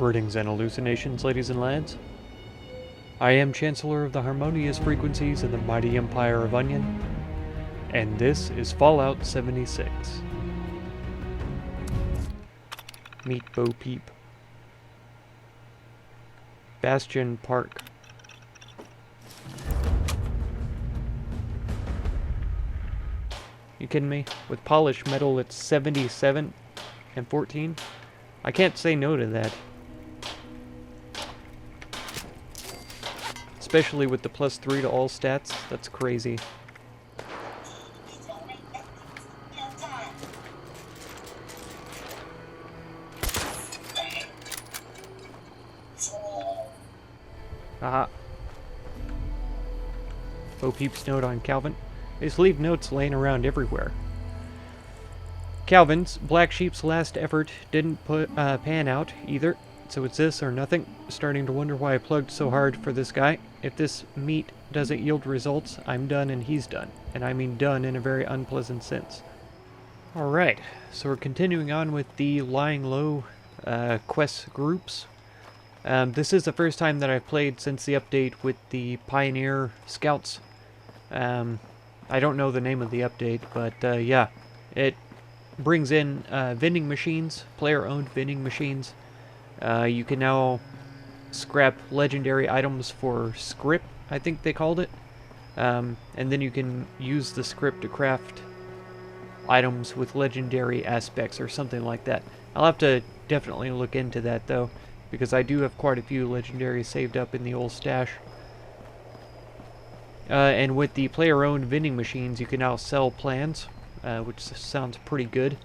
Greetings and hallucinations, ladies and lads. I am Chancellor of the Harmonious Frequencies of the mighty Empire of Onion, and this is Fallout 76. Meet Bo Peep. Bastion Park. You kidding me? With polished metal, it's 77 and 14. I can't say no to that. Especially with the +3 to all stats. That's crazy. Haha. Bo Peep's note on Calvin. They just leave notes laying around everywhere. Calvin's, Black Sheep's last effort didn't pan out either, so it's this or nothing. Starting to wonder why I plugged so hard for this guy. If this meat doesn't yield results, I'm done and he's done. And I mean done in a very unpleasant sense. Alright, so we're continuing on with the Lying Low quest groups. This is the first time that I've played since the update with the Pioneer Scouts. I don't know the name of the update, but yeah, it brings in vending machines, player-owned vending machines. You can now scrap legendary items for script, I think they called it. And then you can use the script to craft items with legendary aspects or something like that. I'll have to definitely look into that though, because I do have quite a few legendaries saved up in the old stash. And with the player-owned vending machines, you can now sell plans, which sounds pretty good.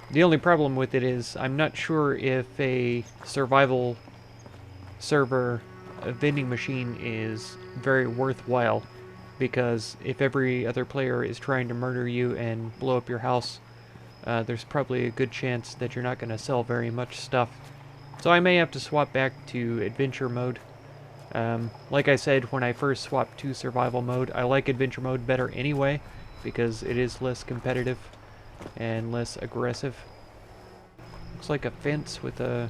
The only problem with it is I'm not sure if a survival server vending machine is very worthwhile, because if every other player is trying to murder you and blow up your house, there's probably a good chance that you're not going to sell very much stuff. So I may have to swap back to adventure mode. Like I said, when I first swapped to survival mode, I like adventure mode better anyway, because it is less competitive and less aggressive. Looks like a fence with a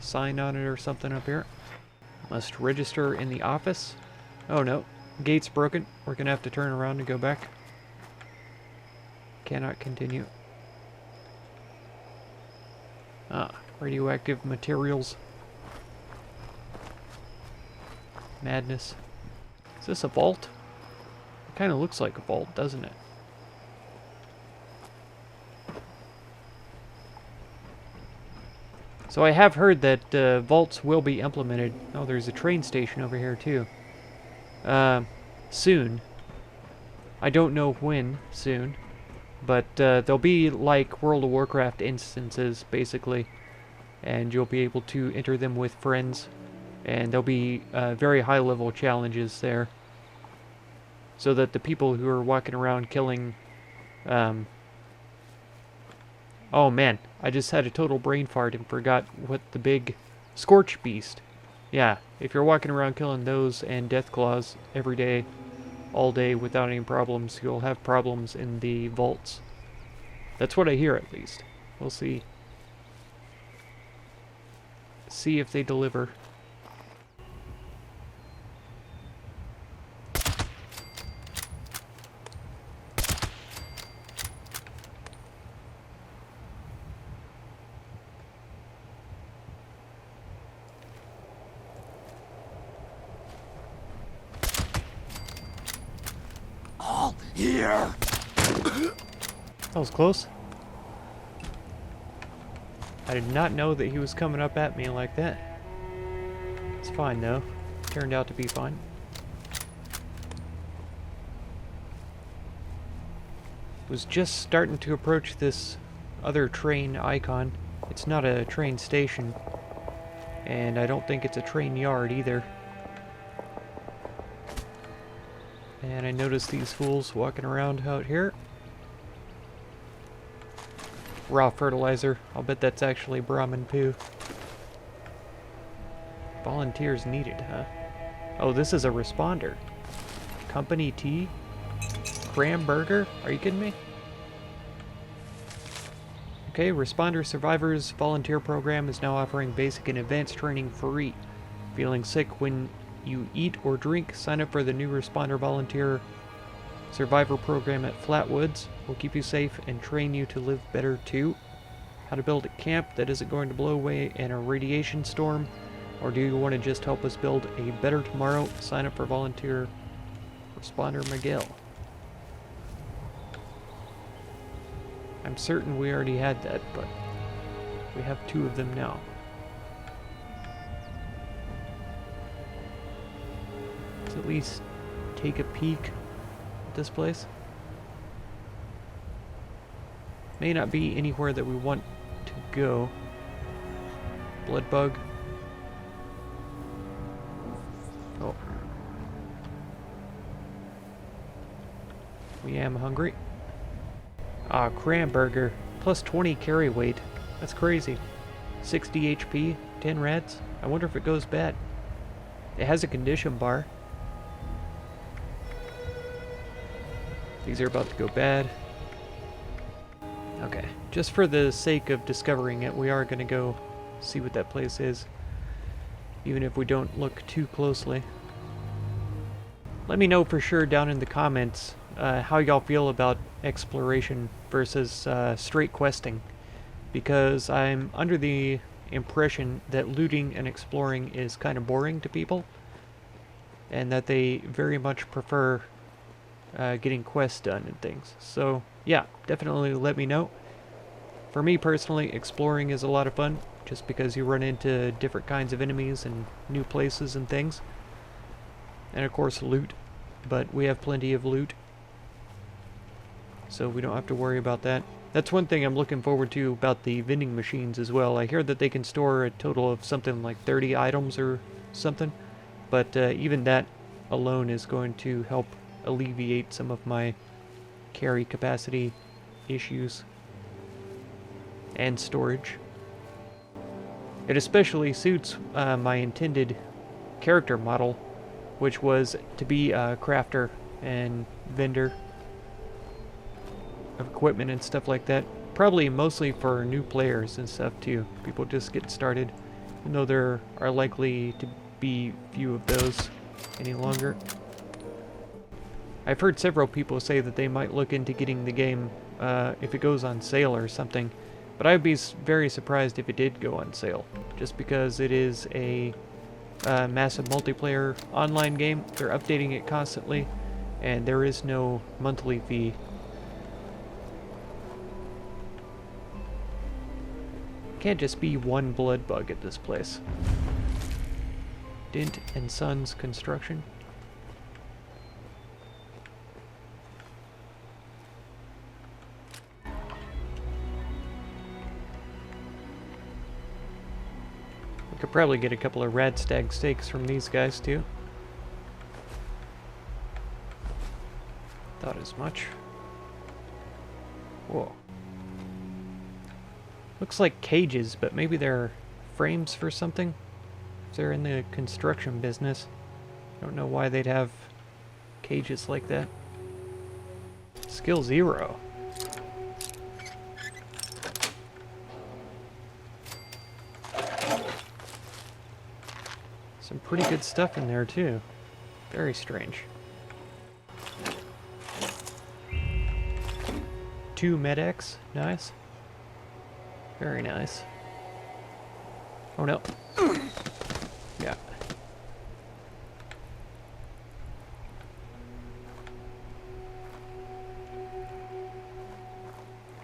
sign on it or something up here. Must register in the office. Oh no, gate's broken. We're gonna have to turn around and go back. Cannot continue. Ah, radioactive materials. Madness. Is this a vault? It kind of looks like a vault, doesn't it? So I have heard that vaults will be implemented. Oh, there's a train station over here too. Soon. I don't know when soon. But they'll be like World of Warcraft instances, basically. And you'll be able to enter them with friends. And there'll be very high-level challenges there, so that the people who are walking around killing... Oh man, I just had a total brain fart and forgot what the big Scorch Beast. Yeah, if you're walking around killing those and Deathclaws every day, all day, without any problems, you'll have problems in the vaults. That's what I hear, at least. We'll see. See if they deliver. Here. That was close. I did not know that he was coming up at me like that. It's fine though. Turned out to be fine. Was just starting to approach this other train icon. It's not a train station, and I don't think it's a train yard either. And I noticed these fools walking around out here. Raw fertilizer. I'll bet that's actually Brahmin poo. Volunteers needed, huh? Oh, this is a responder. Company tea? Cram burger? Are you kidding me? Okay, Responder Survivors Volunteer Program is now offering basic and advanced training free. Feeling sick when you eat or drink? Sign up for the new Responder Volunteer Survivor Program at Flatwoods. We'll keep you safe and train you to live better too. How to build a camp that isn't going to blow away in a radiation storm? Or do you want to just help us build a better tomorrow? Sign up for Volunteer Responder Miguel. I'm certain we already had that, but we have 2 of them now. Let's at least take a peek at this place. May not be anywhere that we want to go. Blood bug. Oh. We am hungry. Ah, Cranberger. Plus 20 carry weight. That's crazy. 60 HP, 10 reds. I wonder if it goes bad. It has a condition bar. These are about to go bad. Okay, just for the sake of discovering it, we are going to go see what that place is, even if we don't look too closely. Let me know for sure down in the comments how y'all feel about exploration versus straight questing, because I'm under the impression that looting and exploring is kind of boring to people, and that they very much prefer getting quests done and things. So yeah, definitely let me know. For me personally, exploring is a lot of fun, just because you run into different kinds of enemies and new places and things. And of course loot, but we have plenty of loot, so we don't have to worry about that. That's one thing I'm looking forward to about the vending machines as well. I hear that they can store a total of something like 30 items or something, but even that alone is going to help alleviate some of my carry capacity issues and storage. It especially suits my intended character model, which was to be a crafter and vendor of equipment and stuff like that. Probably mostly for new players and stuff too. People just get started, even though there are likely to be few of those any longer. I've heard several people say that they might look into getting the game if it goes on sale or something, but I'd be very surprised if it did go on sale, just because it is a massive multiplayer online game. They're updating it constantly, and there is no monthly fee. Can't just be one blood bug at this place. Dent and Sons Construction. Could probably get a couple of Radstag steaks from these guys too. Thought as much. Whoa. Looks like cages, but maybe they're frames for something. If they're in the construction business. I don't know why they'd have cages like that. Skill 0. Some pretty good stuff in there too. Very strange. 2 med-X, nice. Very nice. Oh no. Yeah.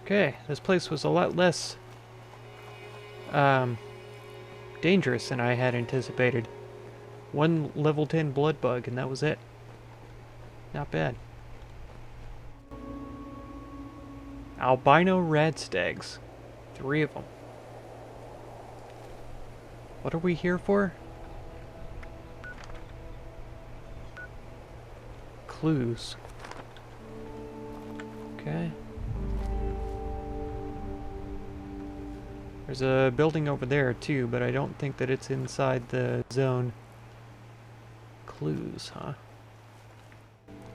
Okay, this place was a lot less dangerous than I had anticipated. 1 level 10 blood bug, and that was it. Not bad. Albino Radstags. 3 of them. What are we here for? Clues. Okay. There's a building over there too, but I don't think that it's inside the zone. Clues, huh?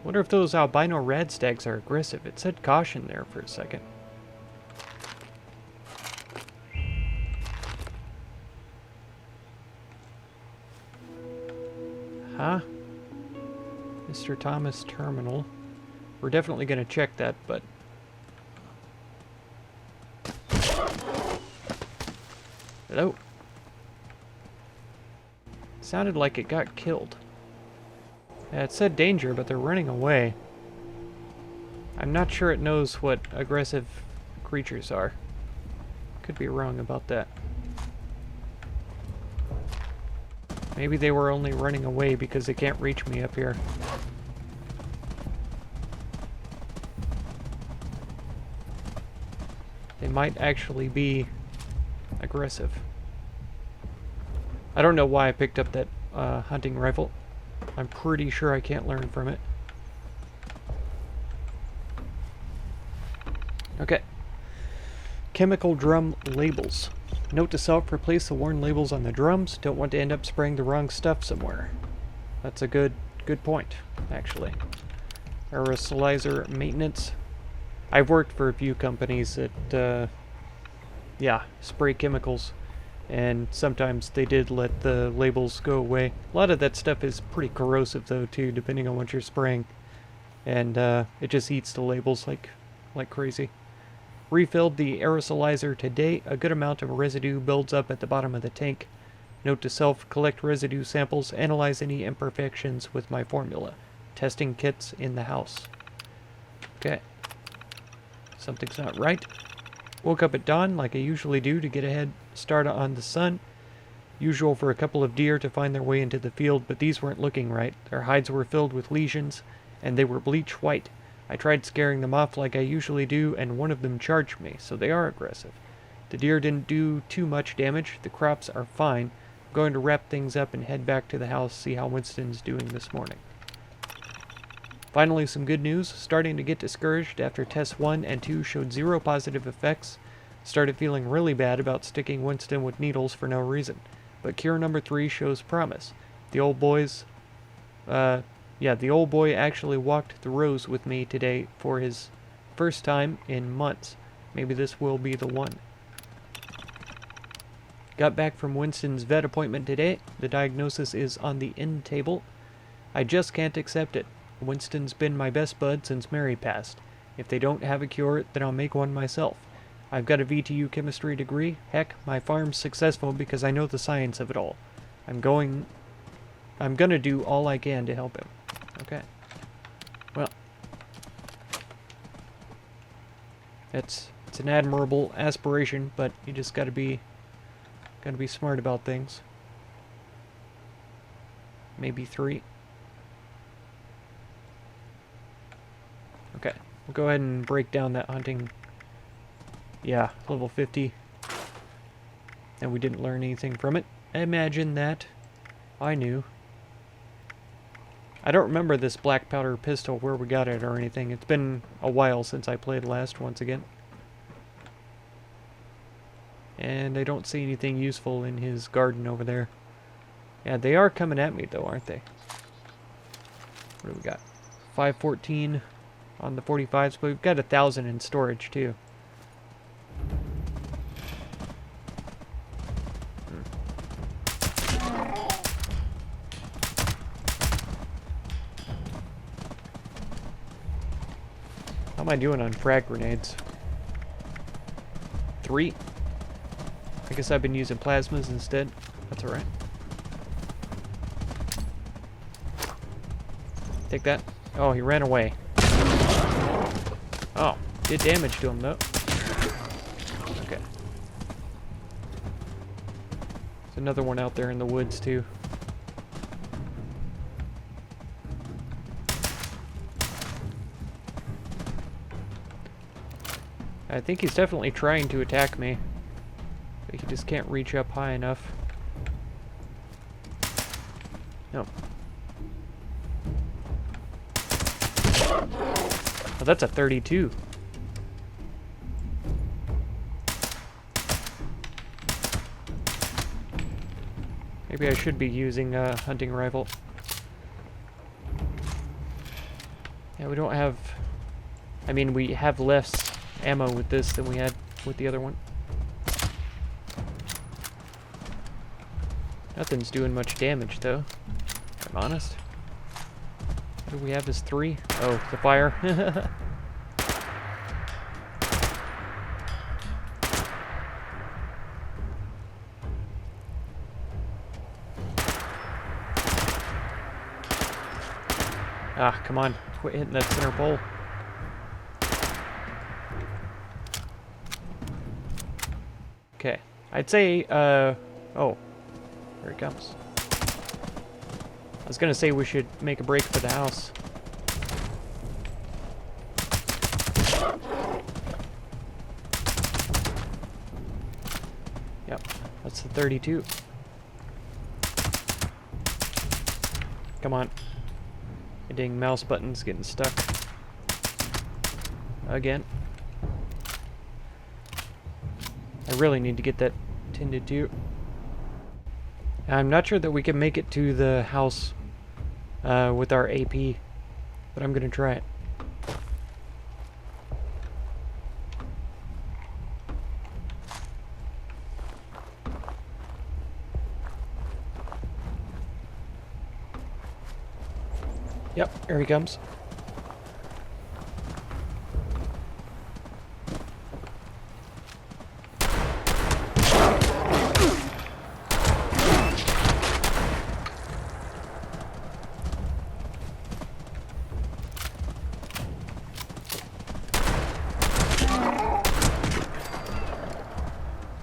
Wonder if those albino Radstags are aggressive. It said caution there for a second. Huh? Mr. Thomas Terminal. We're definitely going to check that, but... Hello? Sounded like it got killed. Yeah, it said danger, but they're running away. I'm not sure it knows what aggressive creatures are. Could be wrong about that. Maybe they were only running away because they can't reach me up here. They might actually be aggressive. I don't know why I picked up that hunting rifle. I'm pretty sure I can't learn from it. Okay. Chemical drum labels. Note to self, replace the worn labels on the drums. Don't want to end up spraying the wrong stuff somewhere. That's a good point, actually. Aerosolizer maintenance. I've worked for a few companies that, yeah, spray chemicals. And sometimes they did let the labels go away. A lot of that stuff is pretty corrosive, though, too, depending on what you're spraying. And it just eats the labels like crazy. Refilled the aerosolizer today. A good amount of residue builds up at the bottom of the tank. Note to self, collect residue samples, analyze any imperfections with my formula. Testing kits in the house. Okay. Something's not right. Woke up at dawn like I usually do to get a head start on the sun. Usual for a couple of deer to find their way into the field, but these weren't looking right. Their hides were filled with lesions, and they were bleach white. I tried scaring them off like I usually do, and one of them charged me, so they are aggressive. The deer didn't do too much damage. The crops are fine. I'm going to wrap things up and head back to the house, see how Winston's doing this morning. Finally, some good news. Starting to get discouraged after tests 1 and 2 showed 0 positive effects. Started feeling really bad about sticking Winston with needles for no reason. But cure number 3 shows promise. The old boy actually walked the rows with me today for his first time in months. Maybe this will be the one. Got back from Winston's vet appointment today. The diagnosis is on the end table. I just can't accept it. Winston's been my best bud since Mary passed. If they don't have a cure, then I'll make one myself. I've got a VTU chemistry degree. Heck, my farm's successful because I know the science of it all. I'm gonna do all I can to help him. Okay. Well. It's an admirable aspiration, but you just gotta be smart about things. Maybe 3. Okay. We'll go ahead and break down that hunting. Yeah, level 50. And we didn't learn anything from it. Imagine that. I knew. I don't remember this black powder pistol, where we got it or anything. It's been a while since I played last, once again. And I don't see anything useful in his garden over there. Yeah, they are coming at me, though, aren't they? What do we got? 514 on the 45s, but we've got 1,000 in storage, too. How am I doing on frag grenades? 3? I guess I've been using plasmas instead. That's alright. Take that. Oh, he ran away. Oh, did damage to him though. Okay. There's another one out there in the woods too. I think he's definitely trying to attack me. But he just can't reach up high enough. No. Oh, that's a 32. Maybe I should be using a hunting rifle. Yeah, we don't have... I mean, we have less ammo with this than we had with the other one. Nothing's doing much damage, though. I'm honest. What do we have as 3? Oh, the fire. Ah, come on. Quit hitting that center pole. Okay. I'd say, oh. Here it comes. I was gonna say we should make a break for the house. Yep, that's the 32. Come on. My dang mouse button's getting stuck. Again. I really need to get that tended to. I'm not sure that we can make it to the house with our AP, but I'm gonna try it. Yep, here he comes.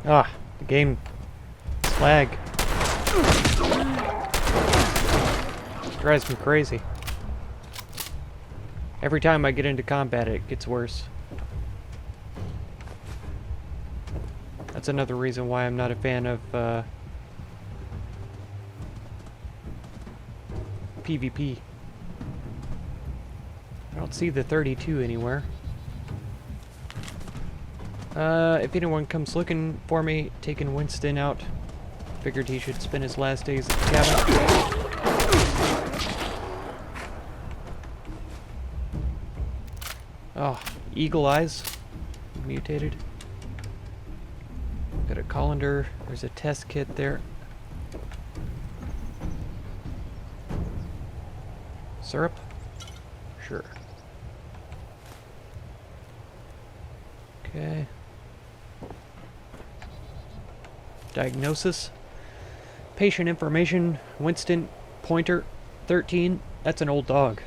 Ah, the game lag. Drives me crazy. Every time I get into combat, it gets worse. That's another reason why I'm not a fan of PvP. I don't see the 32 anywhere. If anyone comes looking for me, taking Winston out, figured he should spend his last days at the cabin. Oh, eagle eyes. Mutated. Got a colander. There's a test kit there. Syrup? Sure. Okay. Diagnosis. Patient information. Winston. Pointer. 13. That's an old dog.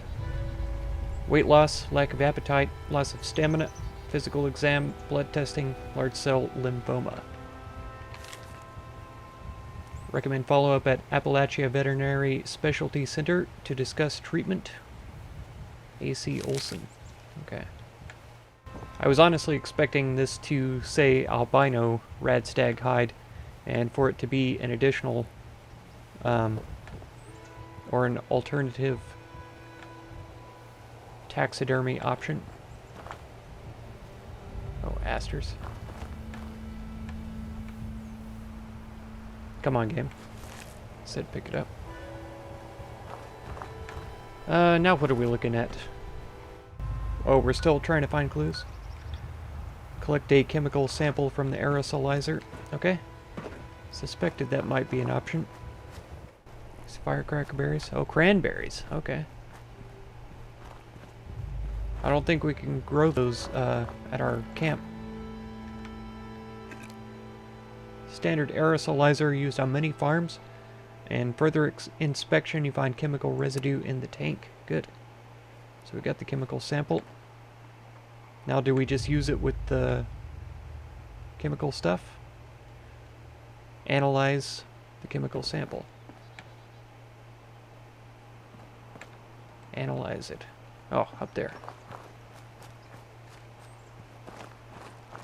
Weight loss, lack of appetite, loss of stamina, physical exam, blood testing, large cell lymphoma. Recommend follow-up at Appalachia Veterinary Specialty Center to discuss treatment. A.C. Olson. Okay. I was honestly expecting this to say albino radstag hide, and for it to be an additional, or an alternative taxidermy option. Oh, asters. Come on, game. Said pick it up. Now what are we looking at? Oh, we're still trying to find clues. Collect a chemical sample from the aerosolizer. Okay. Suspected that might be an option. These firecracker berries. Oh, cranberries. Okay. I don't think we can grow those at our camp. Standard aerosolizer used on many farms. And further inspection, you find chemical residue in the tank. Good. So we got the chemical sample. Now do we just use it with the chemical stuff? Analyze the chemical sample. Analyze it. Oh, up there.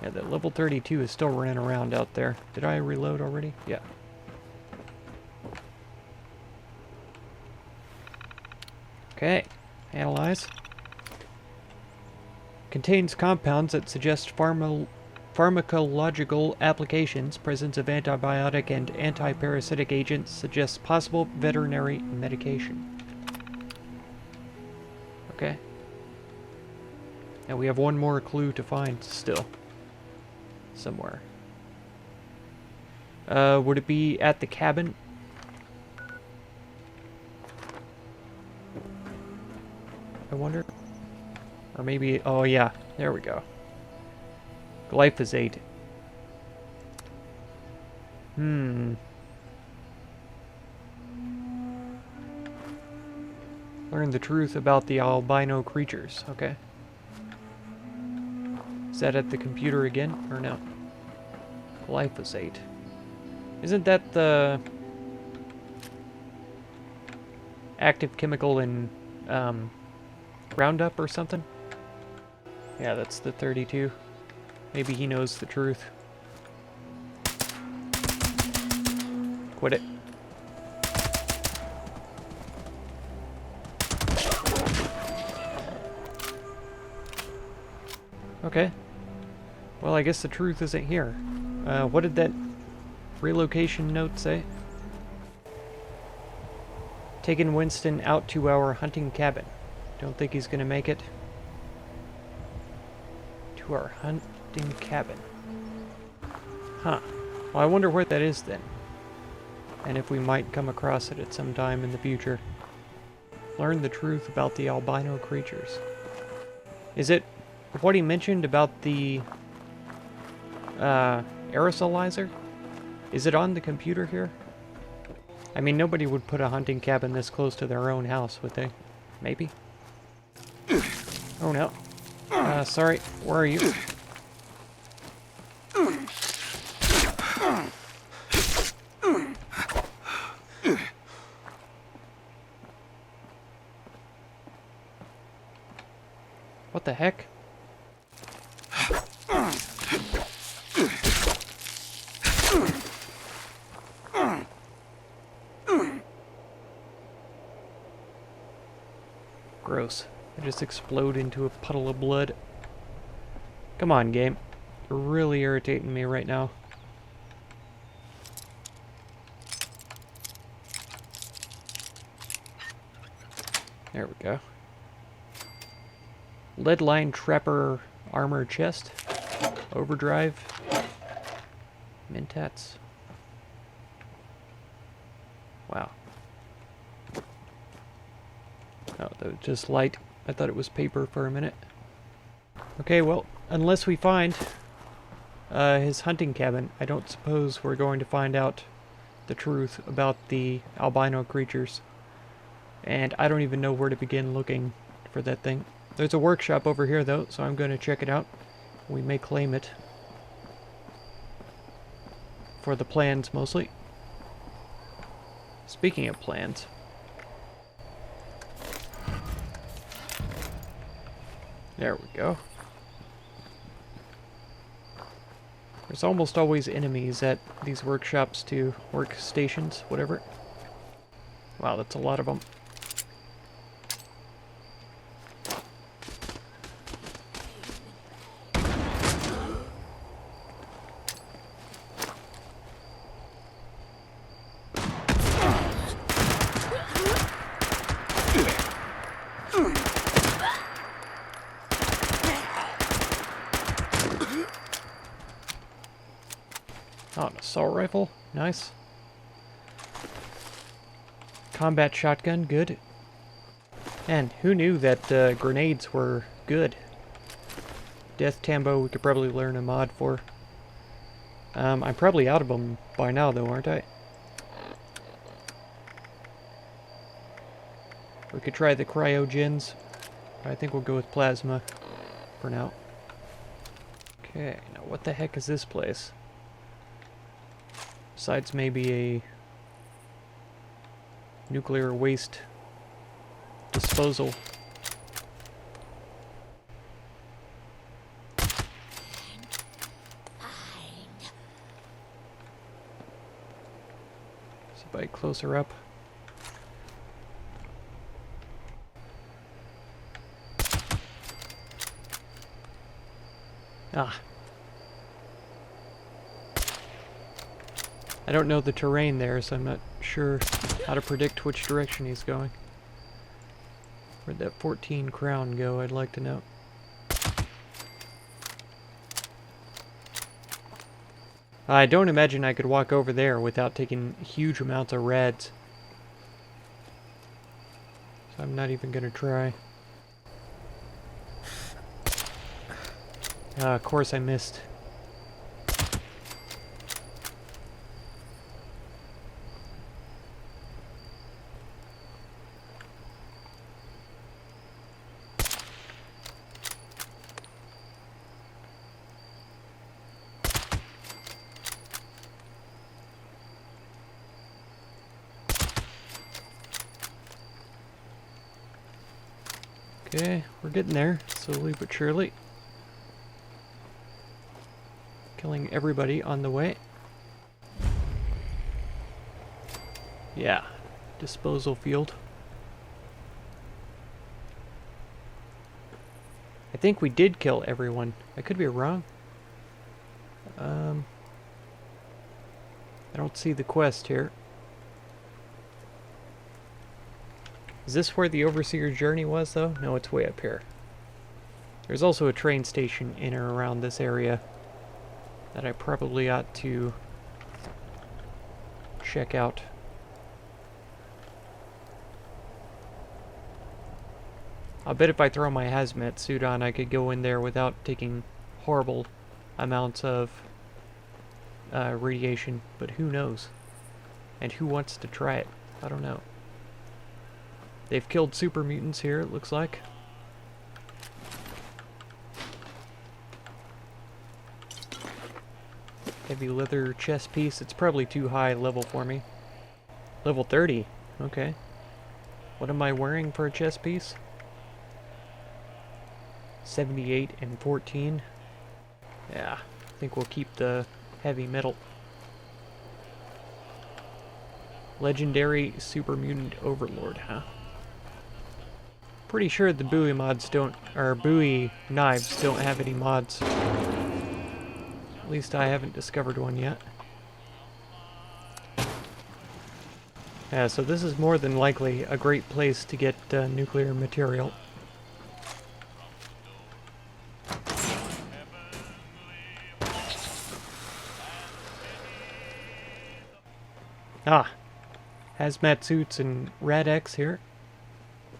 Yeah, that level 32 is still running around out there. Did I reload already? Yeah. Okay. Analyze. Contains compounds that suggest pharmacological applications. Presence of antibiotic and antiparasitic agents suggests possible veterinary medication. Okay. And we have one more clue to find still. Somewhere. Would it be at the cabin? wonder? Or maybe, oh yeah, there we go. Glyphosate. Learn the truth about the albino creatures, okay. Is that at the computer again, or no? Glyphosate. Isn't that the active chemical in Roundup or something? Yeah, that's the 32. Maybe he knows the truth. Quit it. Okay. Well, I guess the truth isn't here. What did that relocation note say? Taking Winston out to our hunting cabin. Don't think he's gonna make it. To our hunting cabin. Huh. Well, I wonder where that is then. And if we might come across it at some time in the future. Learn the truth about the albino creatures. Is it what he mentioned about the aerosolizer? Is it on the computer here? I mean, nobody would put a hunting cabin this close to their own house, would they? Maybe? Oh no. Sorry, where are you? What the heck? Gross. I just explode into a puddle of blood. Come on, game. You're really irritating me right now. There we go. Leadline Trapper Armor Chest. Overdrive. Mentats. Wow. Oh, that was just light. I thought it was paper for a minute. Okay, well, unless we find his hunting cabin, I don't suppose we're going to find out the truth about the albino creatures. And I don't even know where to begin looking for that thing. There's a workshop over here, though, so I'm going to check it out. We may claim it. For the plans, mostly. Speaking of plans. There we go. There's almost always enemies at these workshops too. Workstations, whatever. Wow, that's a lot of them. Oh, an assault rifle. Nice. Combat shotgun. Good. And who knew that grenades were good? Death Tambo we could probably learn a mod for. I'm probably out of them by now, though, aren't I? We could try the cryogens. I think we'll go with plasma for now. Okay, now what the heck is this place? Besides maybe a nuclear waste disposal. Somebody closer up. Ah. I don't know the terrain there, so I'm not sure how to predict which direction he's going. Where'd that 14 crown go, I'd like to know. I don't imagine I could walk over there without taking huge amounts of rads. So I'm not even gonna try. Of course I missed. Okay, we're getting there, slowly but surely. Killing everybody on the way. Yeah, disposal field. I think we did kill everyone. I could be wrong. I don't see the quest here. Is this where the Overseer's journey was, though? No, it's way up here. There's also a train station in or around this area that I probably ought to check out. I'll bet if I throw my hazmat suit on, I could go in there without taking horrible amounts of radiation, but who knows? And who wants to try it? I don't know. They've killed super mutants here, it looks like. Heavy leather chest piece. It's probably too high level for me. Level 30. Okay. What am I wearing for a chest piece? 78 and 14. Yeah, I think we'll keep the heavy metal. Legendary super mutant overlord, huh? Pretty sure the buoy mods don't, or buoy knives don't have any mods. At least I haven't discovered one yet. Yeah, so this is more than likely a great place to get nuclear material. Ah, hazmat suits and Radstags here.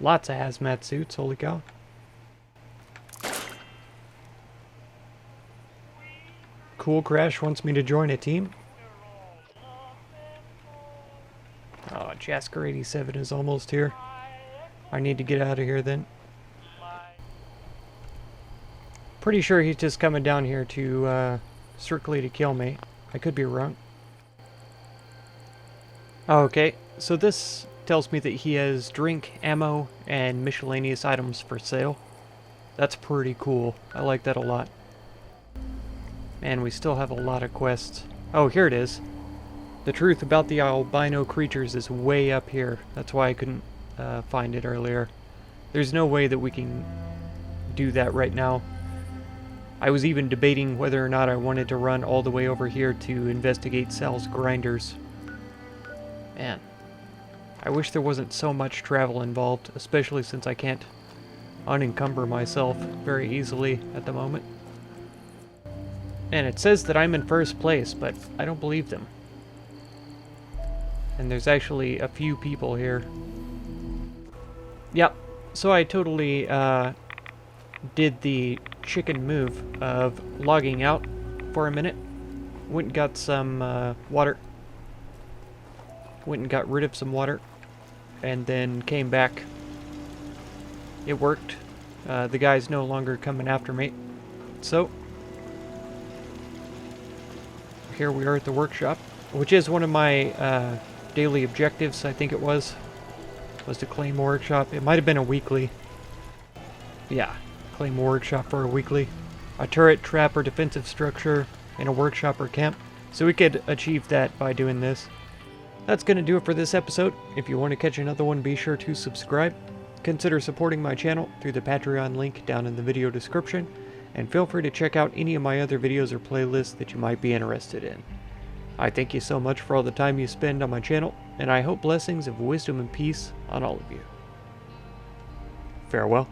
Lots of hazmat suits, holy cow. Cool Crash wants me to join a team. Oh, Jasker 87 is almost here. I need to get out of here then. Pretty sure he's just coming down here to, strictly to kill me. I could be wrong. Oh, okay, so this tells me that he has drink, ammo, and miscellaneous items for sale. That's pretty cool. I like that a lot. Man, we still have a lot of quests. Oh, here it is. The truth about the albino creatures is way up here. That's why I couldn't find it earlier. There's no way that we can do that right now. I was even debating whether or not I wanted to run all the way over here to investigate Sal's grinders. Man, I wish there wasn't so much travel involved, especially since I can't unencumber myself very easily at the moment. And it says that I'm in first place, but I don't believe them. And there's actually a few people here. Yep, so I totally did the chicken move of logging out for a minute. Went and got some water. Went and got rid of some water. And then came back. It worked. The guy's no longer coming after me. So, here we are at the workshop, which is one of my daily objectives, I think it was to claim a workshop. It might have been a weekly. Yeah, claim a workshop for a weekly. A turret, trap, or defensive structure in a workshop or camp. So we could achieve that by doing this. That's going to do it for this episode. If you want to catch another one, be sure to subscribe. Consider supporting my channel through the Patreon link down in the video description. And feel free to check out any of my other videos or playlists that you might be interested in. I thank you so much for all the time you spend on my channel, and I hope blessings of wisdom and peace on all of you. Farewell.